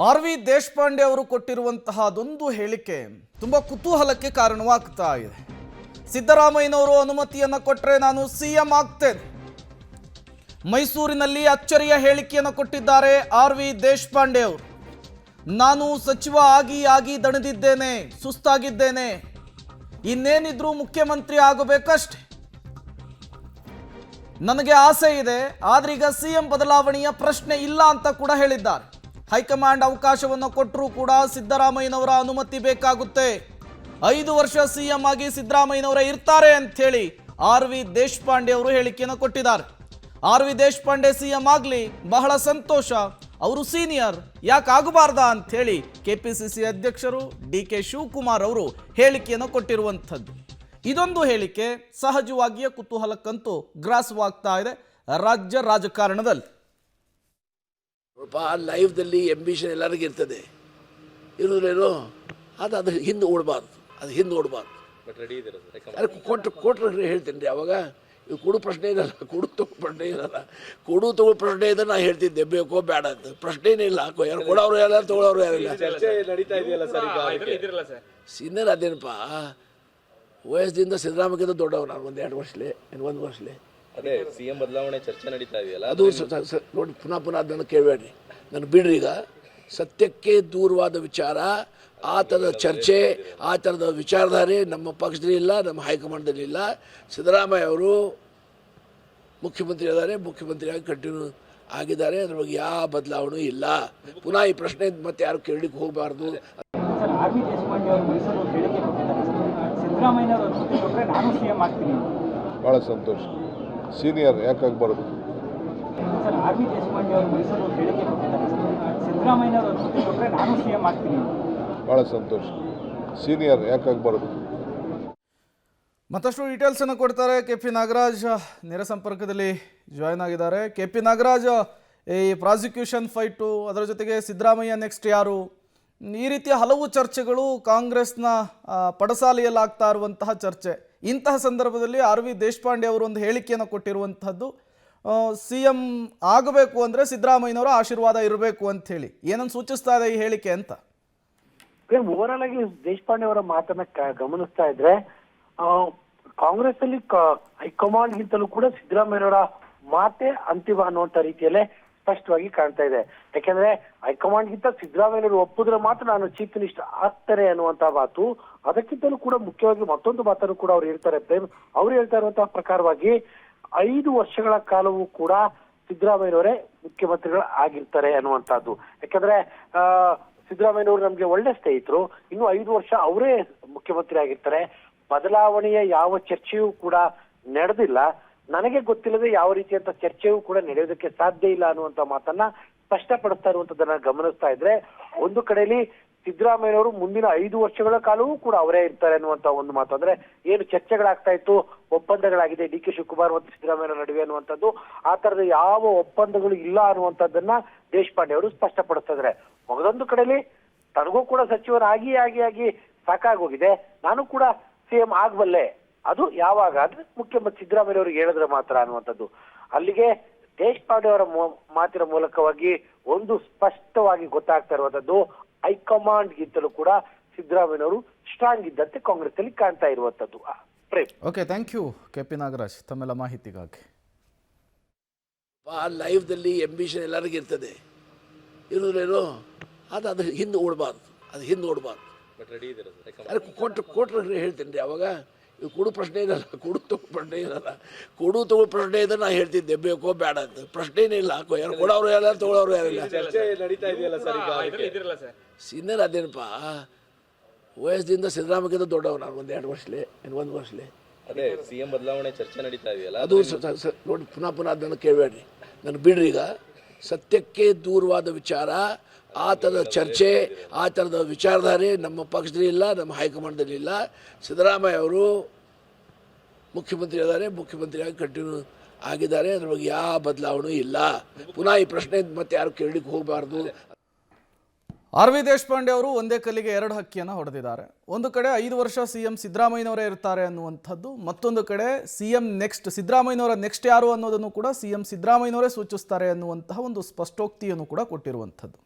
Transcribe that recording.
ಆರ್.ವಿ. ದೇಶಪಾಂಡೆ ಅವರು ಕೊಟ್ಟಿರುವಂತಹ ಅದೊಂದು ಹೇಳಿಕೆ ತುಂಬಾ ಕುತೂಹಲಕ್ಕೆ ಕಾರಣವಾಗ್ತಾ ಇದೆ. ಸಿದ್ದರಾಮಯ್ಯನವರು ಅನುಮತಿಯನ್ನು ಕೊಟ್ಟರೆ ನಾನು ಸಿಎಂ ಆಗ್ತೇನೆ. ಮೈಸೂರಿನಲ್ಲಿ ಅಚ್ಚರಿಯ ಹೇಳಿಕೆಯನ್ನು ಕೊಟ್ಟಿದ್ದಾರೆ ಆರ್.ವಿ. ದೇಶಪಾಂಡೆ ಅವರು. ನಾನು ಸಚಿವ ಆಗಿ ದಣಿದಿದ್ದೇನೆ, ಸುಸ್ತಾಗಿದ್ದೇನೆ, ಇನ್ನೇನಿದ್ರೂ ಮುಖ್ಯಮಂತ್ರಿ ಆಗಬೇಕಷ್ಟೆ. ನನಗೆ ಆಸೆ ಇದೆ, ಆದ್ರೀಗ ಸಿಎಂ ಬದಲಾವಣೆಯ ಪ್ರಶ್ನೆ ಇಲ್ಲ ಅಂತ ಕೂಡ ಹೇಳಿದ್ದಾರೆ. ಹೈಕಮಾಂಡ್ ಅವಕಾಶವನ್ನು ಕೊಟ್ಟರೂ ಕೂಡ ಸಿದ್ದರಾಮಯ್ಯನವರ ಅನುಮತಿ ಬೇಕಾಗುತ್ತೆ. 5 ವರ್ಷ ಸಿಎಂ ಆಗಿ ಸಿದ್ದರಾಮಯ್ಯನವರೇ ಇರ್ತಾರೆ ಅಂತ ಹೇಳಿ ಆರ್.ವಿ. ದೇಶಪಾಂಡೆ ಅವರು ಹೇಳಿಕೆಯನ್ನು ಕೊಟ್ಟಿದ್ದಾರೆ. ಆರ್.ವಿ. ದೇಶಪಾಂಡೆ ಸಿಎಂ ಆಗಲಿ, ಬಹಳ ಸಂತೋಷ, ಅವರು ಸೀನಿಯರ್, ಯಾಕೆ ಆಗಬಾರ್ದಾ ಅಂತ ಹೇಳಿ ಕೆಪಿಸಿಸಿ ಅಧ್ಯಕ್ಷರು ಡಿ.ಕೆ. ಶಿವಕುಮಾರ್ ಅವರು ಹೇಳಿಕೆಯನ್ನು ಕೊಟ್ಟಿರುವಂಥದ್ದು. ಇದೊಂದು ಹೇಳಿಕೆ ಸಹಜವಾಗಿಯೇ ಕುತೂಹಲಕ್ಕಂತೂ ಗ್ರಾಸವಾಗ್ತಾ ಇದೆ ರಾಜ್ಯ ರಾಜಕಾರಣದಲ್ಲಿ. ಲೈಫ್ದಲ್ಲಿ ಎಂಬಿಷನ್ ಎಲ್ಲರಿಗೂ ಇರ್ತದೆ, ಇರೋದ್ರೇನು ಅದು ಹಿಂದೆ ಓಡಬಾರ್ದು, ಕೊಟ್ಟರೆ ಹೇಳ್ತೀನಿ ರೀ. ಅವಾಗ ಇದು ಕೊಡು ಪ್ರಶ್ನೆ ಇರಲ್ಲ, ಕೊಡು ತಗೋ ಪ್ರಶ್ನೆ ಇರಲ್ಲ. ಕೊಡು ತಗೋ ಪ್ರಶ್ನೆ ಇದ್ರೆ ನಾನು ಹೇಳ್ತಿದ್ದೆ ಬೇಕೋ ಬೇಡ ಅಂತ. ಪ್ರಶ್ನೆನೇ ಇಲ್ಲ, ಯಾರು ಕೊಡೋರು ಯಾರು ತಗೊಳ್ಳೋರು ಯಾರಿಲ್ಲ. ಸೀನಿಯರ್ ಅದೇನಪ್ಪ, ವಯಸ್ಸಿಂದ ಸಿದ್ದರಾಮಯ್ಯಗಿಂತ ದೊಡ್ಡವ ನಾನು ಒಂದು ವರ್ಷಲೇ. ಅದೇ ಸಿಎಂ ಬದಲಾವಣೆ ಚರ್ಚೆ ನಡೀತಾ ಇದೆಯಲ್ಲ, ಅದು ನೋಡಿ ಪುನಃ ಅದನ್ನು ಕೇಳಬೇಡ್ರಿ, ನಾನು ಬಿಡ್ರಿ. ಈಗ ಸತ್ಯಕ್ಕೆ ದೂರವಾದ ವಿಚಾರ, ಆ ಥರದ ಚರ್ಚೆ, ಆ ಥರದ ವಿಚಾರಧಾರೆ ನಮ್ಮ ಪಕ್ಷದಲ್ಲಿ ಇಲ್ಲ, ನಮ್ಮ ಹೈಕಮಾಂಡ್ದಲ್ಲಿ ಇಲ್ಲ. ಸಿದ್ದರಾಮಯ್ಯ ಅವರು ಮುಖ್ಯಮಂತ್ರಿ ಇದ್ದಾರೆ, ಮುಖ್ಯಮಂತ್ರಿಯಾಗಿ ಕಂಟಿನ್ಯೂ ಆಗಿದ್ದಾರೆ. ಅದ್ರ ಬಗ್ಗೆ ಯಾವ ಬದಲಾವಣೆ ಇಲ್ಲ. ಪುನಃ ಈ ಪ್ರಶ್ನೆ ಮತ್ತೆ ಯಾರು ಕೇಳಲಿಕ್ಕೆ ಹೋಗಬಾರ್ದು. ಆರ್.ವಿ. ದೇಶಪಾಂಡೆ ಅವರು ಮೈಸೂರು ಹೇಳಿಕೆ ಕೊಟ್ಟಿದ್ದಾರೆ, ಸಿದ್ದರಾಮಯ್ಯನವರು ಅನುಮತಿ ಕೊಟ್ಟರೆ ನಾನು ಸಿಎಂ ಆಗ್ತೀನಿ. ಭಾಳ ಸಂತೋಷ, ಸೀನಿಯರ್ ಯಾಕಾಗಬಾರ್ದು. ಸರ್, ಆರ್.ವಿ. ದೇಶಪಾಂಡೆ ಅವರು ಮೈಸೂರು ಹೇಳಿಕೆ ಕೊಟ್ಟಿದ್ದಾರೆ, ಸಿದ್ದರಾಮಯ್ಯನವರು ಅನುಮತಿ ಕೊಟ್ಟರೆ ನಾನು ಸಿಎಂ ಆಗ್ತೀನಿ. ಭಾಳ ಸಂತೋಷ, ಸೀನಿಯರ್ ಯಾಕಾಗಬಾರ್ದು. ಮತ್ತಷ್ಟು ಡೀಟೇಲ್ಸ್ ಅನ್ನು ಕೊಡ್ತಾರೆ ಕೆ.ಪಿ. ನಾಗರಾಜ್ ನೇರ ಸಂಪರ್ಕದಲ್ಲಿ ಜಾಯ್ನ್ ಆಗಿದ್ದಾರೆ. ಕೆ.ಪಿ. ನಾಗರಾಜ್, ಈ ಪ್ರಾಸಿಕ್ಯೂಷನ್ ಫೈಟು, ಅದರ ಜೊತೆಗೆ ಸಿದ್ದರಾಮಯ್ಯ ನೆಕ್ಸ್ಟ್ ಯಾರು, ಈ ರೀತಿಯ ಹಲವು ಚರ್ಚೆಗಳು ಕಾಂಗ್ರೆಸ್ನ ಪಡಸಾಲೆಯಲ್ಲಾಗ್ತಾ ಇರುವಂತಹ ಚರ್ಚೆ. ಇಂತಹ ಸಂದರ್ಭದಲ್ಲಿ ಆರ್.ವಿ. ದೇಶಪಾಂಡೆ ಅವರು ಒಂದು ಹೇಳಿಕೆಯನ್ನು ಕೊಟ್ಟಿರುವಂಥದ್ದು, ಸಿಎಂ ಆಗಬೇಕು ಅಂದರೆ ಸಿದ್ದರಾಮಯ್ಯನವರ ಆಶೀರ್ವಾದ ಇರಬೇಕು ಅಂತ ಹೇಳಿ. ಏನನ್ನು ಸೂಚಿಸ್ತಾ ಇದೆ ಈ ಹೇಳಿಕೆ ಅಂತ? ಓವರಾಲ್ ಆಗಿ ದೇಶಪಾಂಡೆ ಅವರ ಮಾತನ್ನ ಗಮನಿಸ್ತಾ ಇದ್ರೆ, ಕಾಂಗ್ರೆಸ್ ಅಲ್ಲಿ ಹೈಕಮಾಂಡ್ ಗಿಂತಲೂ ಕೂಡ ಸಿದ್ದರಾಮಯ್ಯನವರ ಮಾತೆ ಅಂತಿಮ ಅನ್ನುವಂತ ರೀತಿಯಲ್ಲೇ ಸ್ಪಷ್ಟವಾಗಿ ಕಾಣ್ತಾ ಇದೆ. ಯಾಕೆಂದ್ರೆ ಹೈಕಮಾಂಡ್ ಗಿಂತ ಸಿದ್ದರಾಮಯ್ಯನವರು ಒಪ್ಪಿದ್ರೆ ಮಾತ್ರ ನಾನು ಚೀಫ್ ಮಿನಿಸ್ಟರ್ ಆಗ್ತಾರೆ ಅನ್ನುವಂತ ಮಾತು. ಅದಕ್ಕಿಂತಲೂ ಕೂಡ ಮುಖ್ಯವಾಗಿ ಮತ್ತೊಂದು ಮಾತನ್ನು ಕೂಡ ಅವ್ರು ಹೇಳ್ತಾರೆ. ಅವ್ರು ಹೇಳ್ತಾ ಇರುವಂತಹ ಪ್ರಕಾರವಾಗಿ 5 ವರ್ಷಗಳ ಕಾಲವೂ ಕೂಡ ಸಿದ್ದರಾಮಯ್ಯನವರೇ ಮುಖ್ಯಮಂತ್ರಿಗಳು ಆಗಿರ್ತಾರೆ ಅನ್ನುವಂಥದ್ದು. ಯಾಕಂದ್ರೆ ಸಿದ್ದರಾಮಯ್ಯನವರು ನಮ್ಗೆ ಒಳ್ಳೆ ಸ್ನೇಹಿತರು, ಇನ್ನು 5 ವರ್ಷ ಅವರೇ ಮುಖ್ಯಮಂತ್ರಿ ಆಗಿರ್ತಾರೆ. ಬದಲಾವಣೆಯ ಯಾವ ಚರ್ಚೆಯೂ ಕೂಡ ನಡೆದಿಲ್ಲ, ನನಗೆ ಗೊತ್ತಿಲ್ಲದೆ ಯಾವ ರೀತಿಯಂತ ಚರ್ಚೆಯೂ ಕೂಡ ನಡೆಯೋದಕ್ಕೆ ಸಾಧ್ಯ ಇಲ್ಲ ಅನ್ನುವಂತ ಮಾತನ್ನ ಸ್ಪಷ್ಟಪಡಿಸ್ತಾ ಇರುವಂತದನ್ನ ಗಮನಿಸ್ತಾ ಇದ್ರೆ, ಒಂದು ಕಡೆಯಲ್ಲಿ ಸಿದ್ದರಾಮಯ್ಯನವರು ಮುಂದಿನ 5 ವರ್ಷಗಳ ಕಾಲವೂ ಕೂಡ ಅವರೇ ಇರ್ತಾರೆ ಅನ್ನುವಂತ ಒಂದು ಮಾತು. ಅಂದ್ರೆ ಏನು ಚರ್ಚೆಗಳಾಗ್ತಾ ಇತ್ತು, ಒಪ್ಪಂದಗಳಾಗಿದೆ ಡಿ.ಕೆ. ಶಿವಕುಮಾರ್ ಮತ್ತು ಸಿದ್ದರಾಮಯ್ಯ ನಡುವೆ ಅನ್ನುವಂಥದ್ದು, ಆ ತರದ ಯಾವ ಒಪ್ಪಂದಗಳು ಇಲ್ಲ ಅನ್ನುವಂಥದ್ದನ್ನ ದೇಶಪಾಂಡೆ ಅವರು ಸ್ಪಷ್ಟಪಡಿಸ್ತಾ ಇದ್ದಾರೆ. ಮಗದೊಂದು ಕಡೆಯಲ್ಲಿ ತನಗೂ ಕೂಡ ಸಚಿವರಾಗಿ ಸಾಕಾಗೋಗಿದೆ, ನಾನು ಕೂಡ ಸಿಎಂ ಆಗಬಲ್ಲೆ, ಅದು ಯಾವಾಗ ಅಂದ್ರೆ ಮುಖ್ಯಮಂತ್ರಿ ಸಿದ್ದರಾಮಯ್ಯ ಅವರಿಗೆ ಹೇಳಿದ್ರೆ ಮಾತ್ರ ಅನ್ನುವಂಥದ್ದು. ಅಲ್ಲಿಗೆ ದೇಶಪಾಂಡೆ ಅವರ ಮಾತಿನ ಮೂಲಕವಾಗಿ ಒಂದು ಸ್ಪಷ್ಟವಾಗಿ ಗೊತ್ತಾಗ್ತಾ ಇರುವಂತದ್ದು, ಹೈಕಮಾಂಡ್ ಗಿಂತಲೂ ಕೂಡ ಸಿದ್ದರಾಮಯ್ಯನವರು ಸ್ಟ್ರಾಂಗ್ ಇದ್ದಂತೆ ಕಾಂಗ್ರೆಸ್ ಅಲ್ಲಿ ಕಾಣ್ತಾ ಇರುವಂತದ್ದು. Okay, thank you K P. Nagaraj ತಮ್ಮೆಲ್ಲ ಮಾಹಿತಿಗಾಗಿ. ಲೈಫ್ದಲ್ಲಿ ಎಂಬಿಷನ್ ಎಲ್ಲರಿಗೂ ಇರ್ತದೆ, ಇರೋದ್ರೇನು ಅದು ಹಿಂದೆ ಓಡಬಾರ್ದು. ಕೊಟ್ಟರೆ ಹೇಳ್ತೀನಿ ರೀ. ಅವಾಗ ಇದು ಕೊಡು ಪ್ರಶ್ನೆ ಇರಲ್ಲ, ಕೊಡು ತಗೋ ಪ್ರಶ್ನೆ ಇದ್ರೆ ನಾನು ಹೇಳ್ತಿದ್ದೆ ಬೇಕೋ ಬೇಡ ಅಂತ. ಪ್ರಶ್ನೆನೇ ಇಲ್ಲ, ಯಾರು ಕೊಡೋರು ಯಾರು ತಗೊಳ್ಳೋರು ಯಾರಿಲ್ಲ. ಸೀನಿಯರ್ ಅದೇನಪ್ಪ, ವಯಸ್ಸಿಂದ ಸಿದ್ದರಾಮಯ್ಯಗಿಂತ ದೊಡ್ಡವ ನಾನು ಒಂದು ವರ್ಷಲೇ. ಅದೇ ಸಿಎಂ ಬದಲಾವಣೆ ಚರ್ಚೆ ನಡೀತಾ ಇದೆಯಲ್ಲ, ಅದು ನೋಡಿ ಪುನಃ ಅದನ್ನು ಕೇಳಬೇಡ್ರಿ, ನಾನು ಬಿಡ್ರಿ. ಈಗ ಸತ್ಯಕ್ಕೆ ದೂರವಾದ ವಿಚಾರ, ಆ ಥರದ ಚರ್ಚೆ, ಆ ಥರದ ವಿಚಾರಧಾರೆ ನಮ್ಮ ಪಕ್ಷದಲ್ಲಿ ಇಲ್ಲ, ನಮ್ಮ ಹೈಕಮಾಂಡ್ದಲ್ಲಿ ಇಲ್ಲ. ಸಿದ್ದರಾಮಯ್ಯ ಅವರು ಮುಖ್ಯಮಂತ್ರಿ ಇದ್ದಾರೆ, ಮುಖ್ಯಮಂತ್ರಿಯಾಗಿ ಕಂಟಿನ್ಯೂ ಆಗಿದ್ದಾರೆ. ಅದ್ರ ಬಗ್ಗೆ ಯಾವ ಬದಲಾವಣೆ ಇಲ್ಲ. ಪುನಃ ಈ ಪ್ರಶ್ನೆ ಮತ್ತೆ ಯಾರು ಕೇಳಲಿಕ್ಕೆ ಹೋಗಬಾರ್ದು. ಆರ್.ವಿ. ದೇಶಪಾಂಡೆ ಅವರು ಒಂದೇ ಕಲ್ಲಿಗೆ 2 ಹಕ್ಕಿಯನ್ನು ಹೊಡೆದಿದ್ದಾರೆ. ಒಂದು ಕಡೆ 5 ವರ್ಷ ಸಿಎಂ ಸಿದ್ದರಾಮಯ್ಯನವರೇ ಇರ್ತಾರೆ ಅನ್ನುವಂಥದ್ದು, ಮತ್ತೊಂದು ಕಡೆ ಸಿಎಂ ನೆಕ್ಸ್ಟ್ ಸಿದ್ದರಾಮಯ್ಯನವರ ನೆಕ್ಸ್ಟ್ ಯಾರು ಅನ್ನೋದನ್ನು ಕೂಡ ಸಿಎಂ ಸಿದ್ದರಾಮಯ್ಯನವರೇ ಸೂಚಿಸ್ತಾರೆ ಅನ್ನುವಂತಹ ಒಂದು ಸ್ಪಷ್ಟೋಕ್ತಿಯನ್ನು ಕೂಡ ಕೊಟ್ಟಿರುವಂಥದ್ದು.